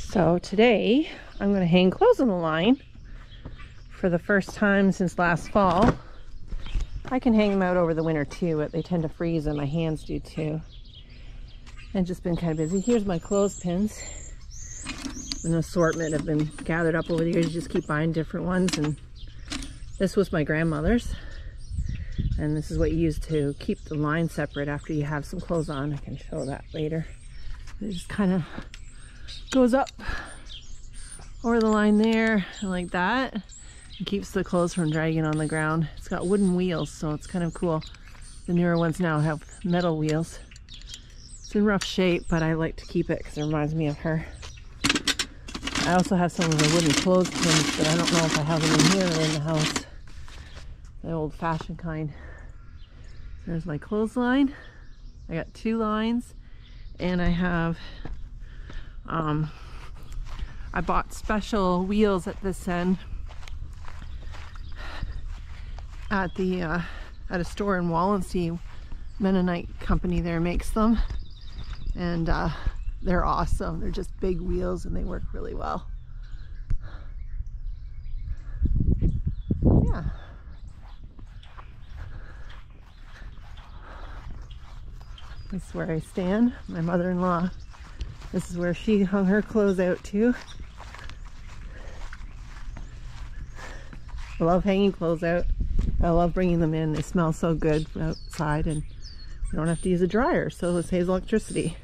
So today I'm going to hang clothes on the line for the first time since last fall. I can hang them out over the winter too, but they tend to freeze and my hands do too. And just been kind of busy. Here's my clothespins. An assortment have been gathered up over the years. You just keep buying different ones, and this was my grandmother's. And this is what you use to keep the line separate after you have some clothes on. I can show that later. It just kind of goes up over the line there like that. It keeps the clothes from dragging on the ground. It's got wooden wheels, so it's kind of cool. The newer ones now have metal wheels. It's in rough shape, but I like to keep it because it reminds me of her. I also have some of the wooden clothespins, but I don't know if I have them in here or in the house. The old-fashioned kind. There's my clothesline. I got 2 lines, and I have I bought special wheels at this end at the at a store in Walensee. Mennonite company there makes them, and they're awesome. They're just big wheels and they work really well. Yeah. This is where I stand. My mother-in-law, this is where she hung her clothes out too. I love hanging clothes out. I love bringing them in. They smell so good outside, and you don't have to use a dryer, so it saves electricity.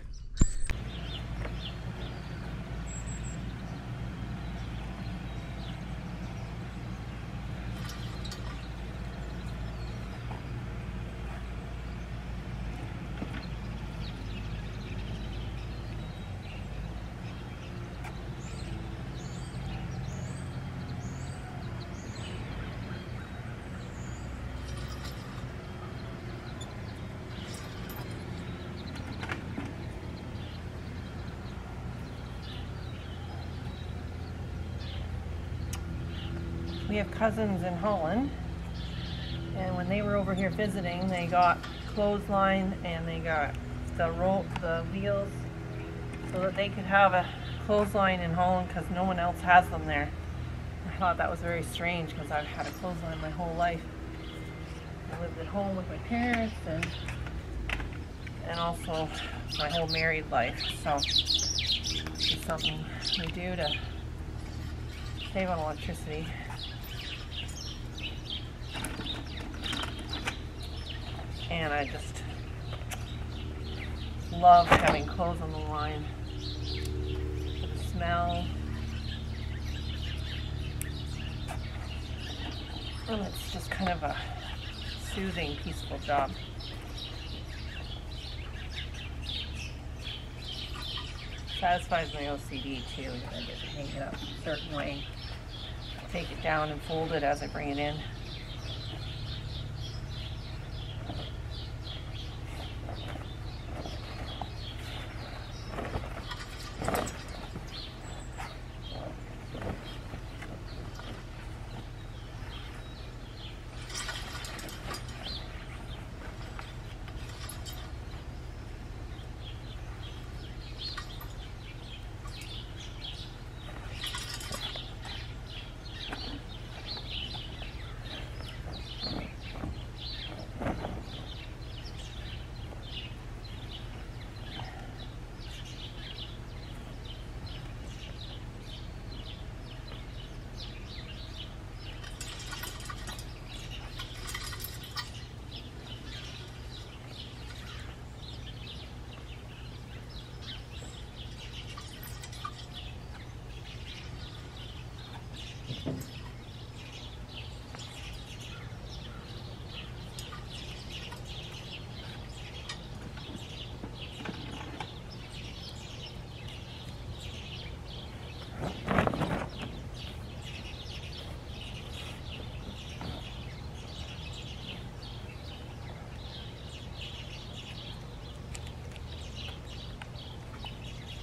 We have cousins in Holland, and when they were over here visiting, they got Clothesline and they got the wheels so that they could have a clothesline in Holland because no one else has them there. I thought that was very strange because I've had a clothesline my whole life. I lived at home with my parents and also my whole married life, so it's something we do to save on electricity. And I just love having clothes on the line. For the smell. And it's just kind of a soothing, peaceful job. Satisfies my OCD too. I get to hang it up a certain way. Take it down and fold it as I bring it in.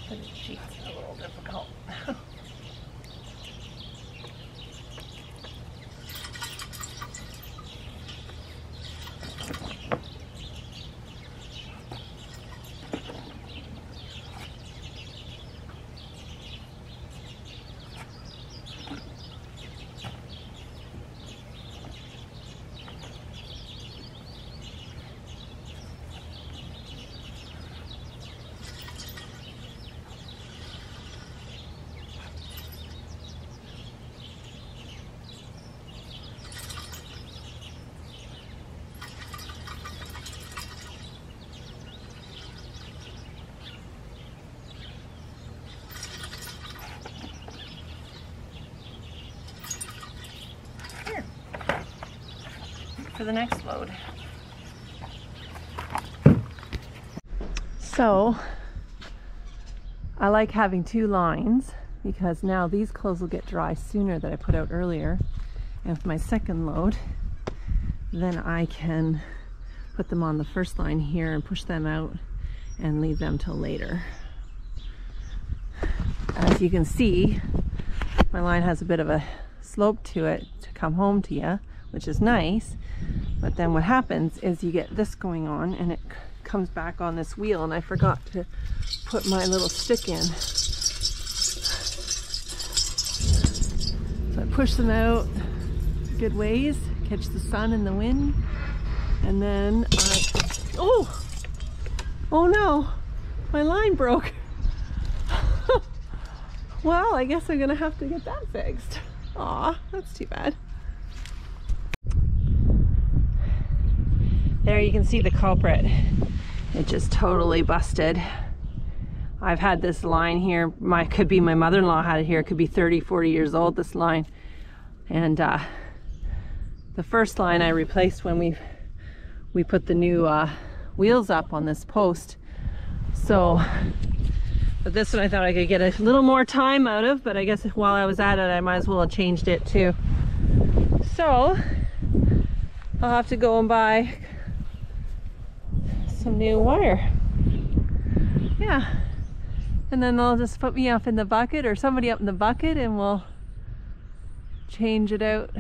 The sheets are a little difficult. for the next load. So I like having 2 lines because now these clothes will get dry sooner that I put out earlier. And for my second load, then I can put them on the first line here and push them out and leave them till later. As you can see, my line has a bit of a slope to it to come home to you, which is nice. But then what happens is you get this going on and it comes back on this wheel, and I forgot to put my little stick in. So I push them out good ways, catch the sun and the wind, and then oh no, my line broke. Well, I guess I'm gonna have to get that fixed. Aw, that's too bad. There you can see the culprit. It just totally busted. I've had this line here, could be my mother-in-law had it here, it could be 30, 40 years old, this line. And the first line I replaced when we put the new wheels up on this post. So, but this one I thought I could get a little more time out of, but I guess while I was at it, I might as well have changed it too. So, I'll have to go and buy some new wire. Yeah. And then they'll just put me up in the bucket, or somebody up in the bucket, and we'll change it out.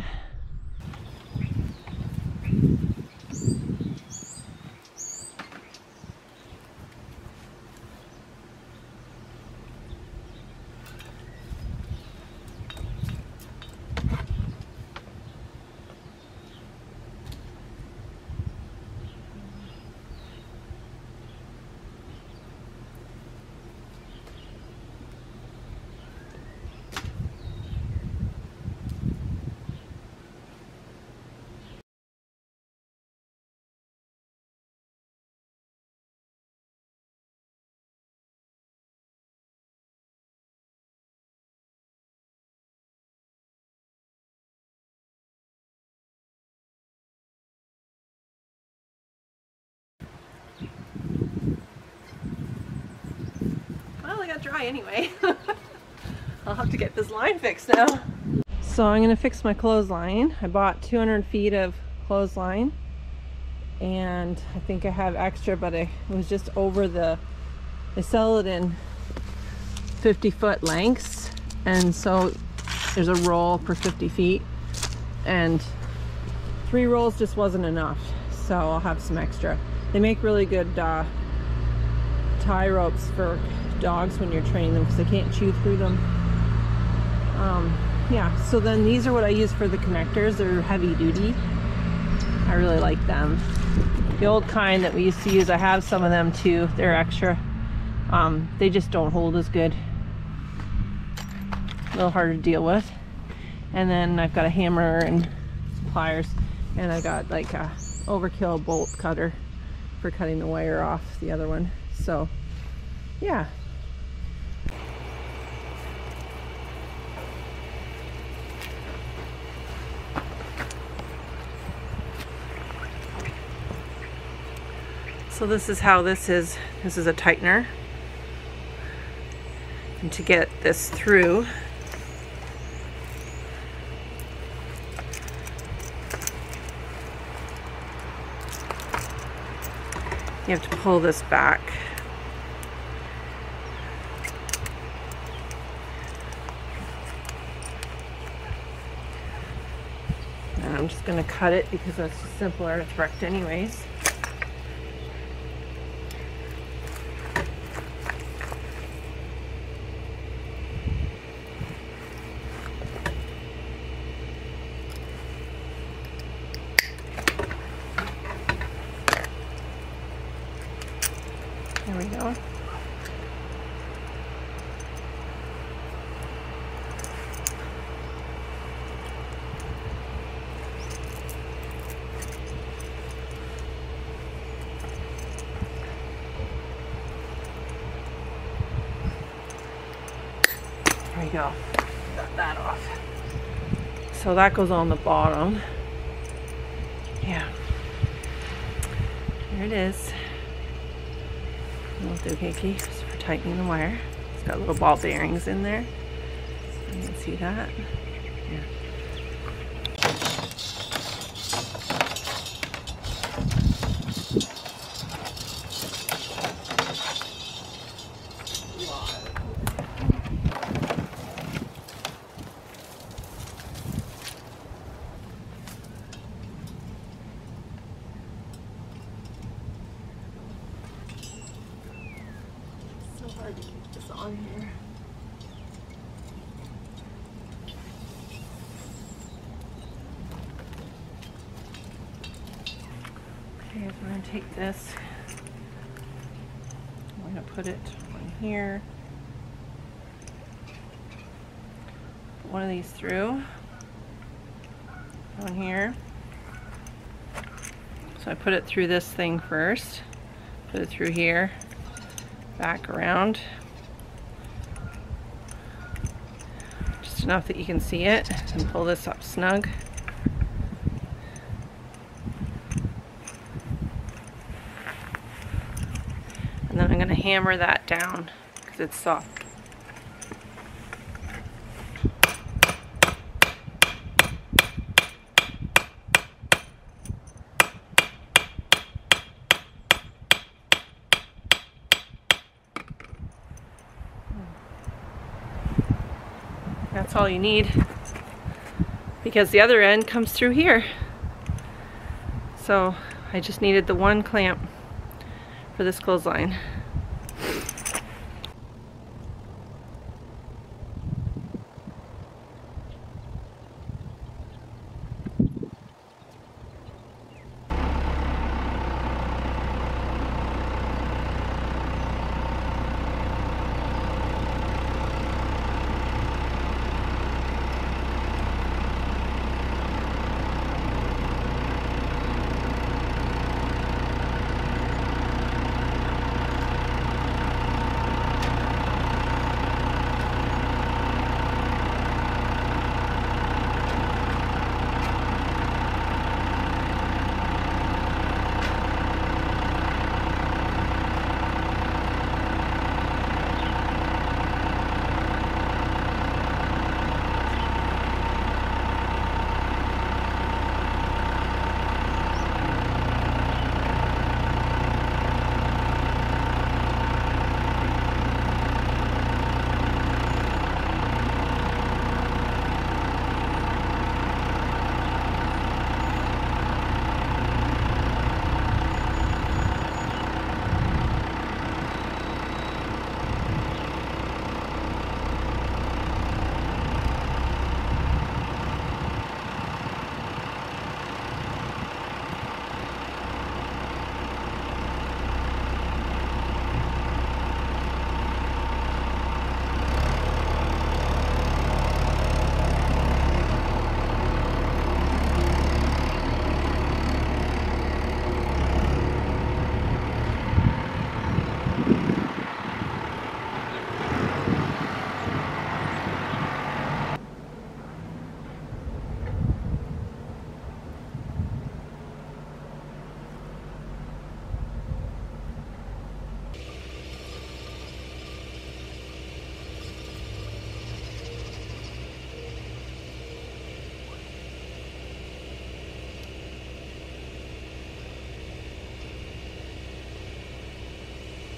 Well, I got dry anyway. I'll have to get this line fixed now. So I'm gonna fix my clothesline. I bought 200 feet of clothesline, and I think I have extra, but it was just over they sell it in 50-foot lengths, and so there's a roll per 50 feet, and 3 rolls just wasn't enough, so I'll have some extra. They make really good tie ropes for dogs when you're training them because they can't chew through them. Yeah, so then these are what I use for the connectors. They're heavy duty. I really like them. The old kind that we used to use, I have some of them too. They're extra. They just don't hold as good. A little harder to deal with. And then I've got a hammer and pliers, and I got like a overkill bolt cutter for cutting the wire off the other one. So yeah. So this is how this is. This is a tightener. And to get this through, you have to pull this back. And I'm just going to cut it because that's just simpler. It's wrecked anyways. There we go. There we go. Got that off. So that goes on the bottom. Yeah. Here it is. A little doohickey just for tightening the wire. It's got little ball bearings in there. You can see that. Yeah. So hard to keep this on here. Okay, so we're going to take this, I'm going to put it on here, put one of these through, on here. So I put it through this thing first, put it through here, back around, just enough that you can see it, and pull this up snug. And then I'm going to hammer that down because it's soft. That's all you need, because the other end comes through here. So I just needed the one clamp for this clothesline.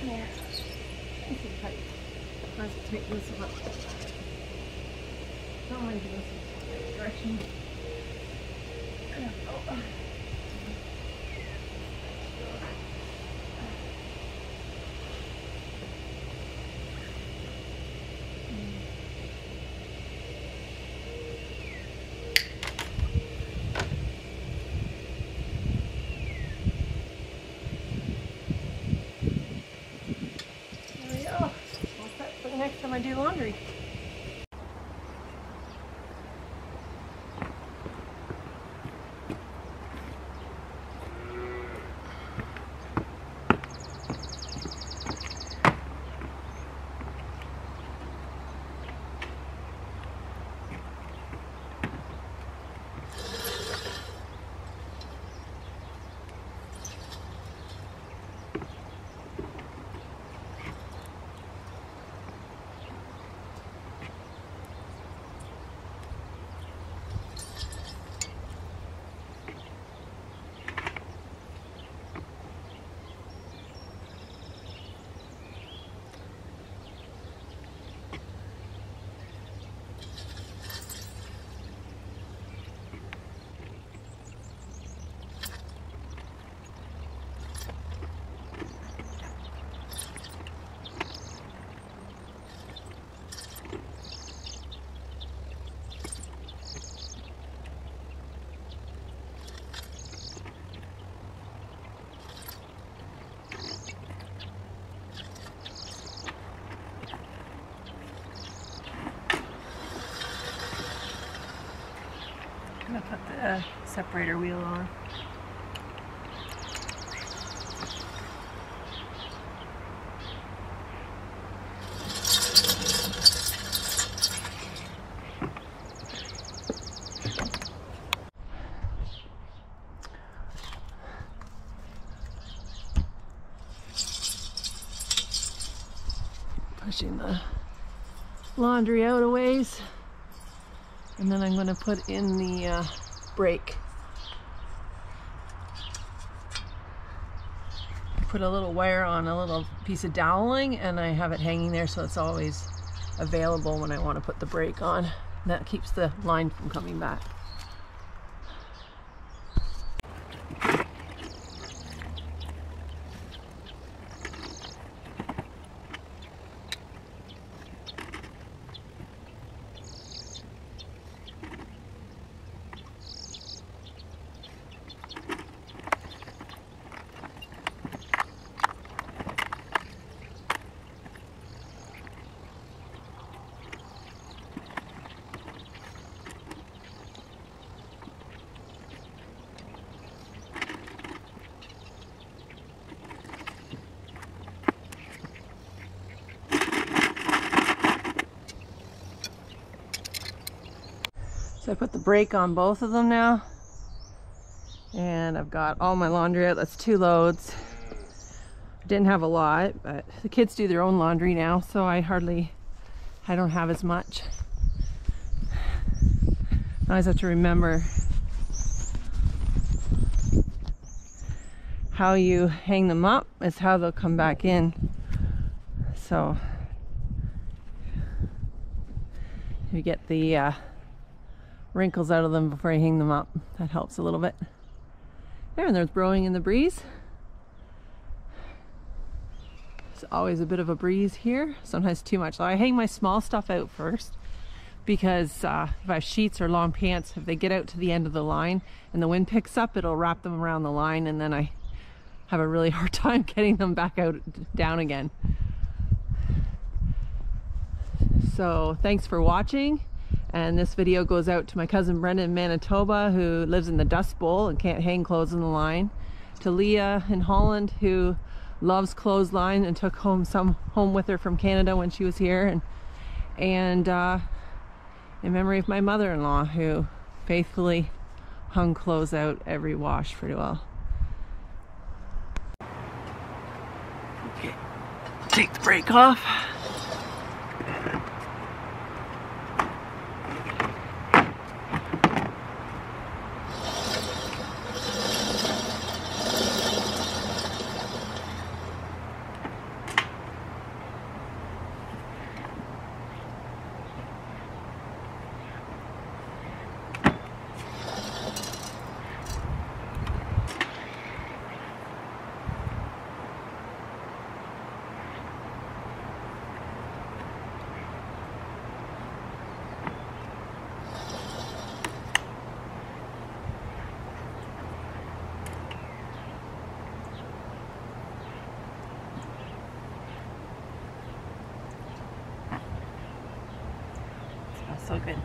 There. Nice and tight. Let's take this one. Don't mind this in the right direction. Oh. Next time I do laundry. the separator wheel on. Pushing the laundry out a ways, and then I'm going to put in the brake. Put a little wire on a little piece of doweling, and I have it hanging there so it's always available when I want to put the brake on. That keeps the line from coming back. So I put the brake on both of them now, and I've got all my laundry out. That's 2 loads. I didn't have a lot, but the kids do their own laundry now, so I don't have as much. I always have to remember how you hang them up is how they'll come back in. So you get the wrinkles out of them before I hang them up. That helps a little bit. There, and there's blowing in the breeze. There's always a bit of a breeze here, sometimes too much. So I hang my small stuff out first, because if I have sheets or long pants, if they get out to the end of the line and the wind picks up, it'll wrap them around the line, and then I have a really hard time getting them back out down again. So thanks for watching. And this video goes out to my cousin Brenda in Manitoba, who lives in the Dust Bowl and can't hang clothes in the line. To Leah in Holland, who loves Clothesline and took some home with her from Canada when she was here. And in memory of my mother-in-law, who faithfully hung clothes out every wash pretty well. Okay, take the brake off. So good.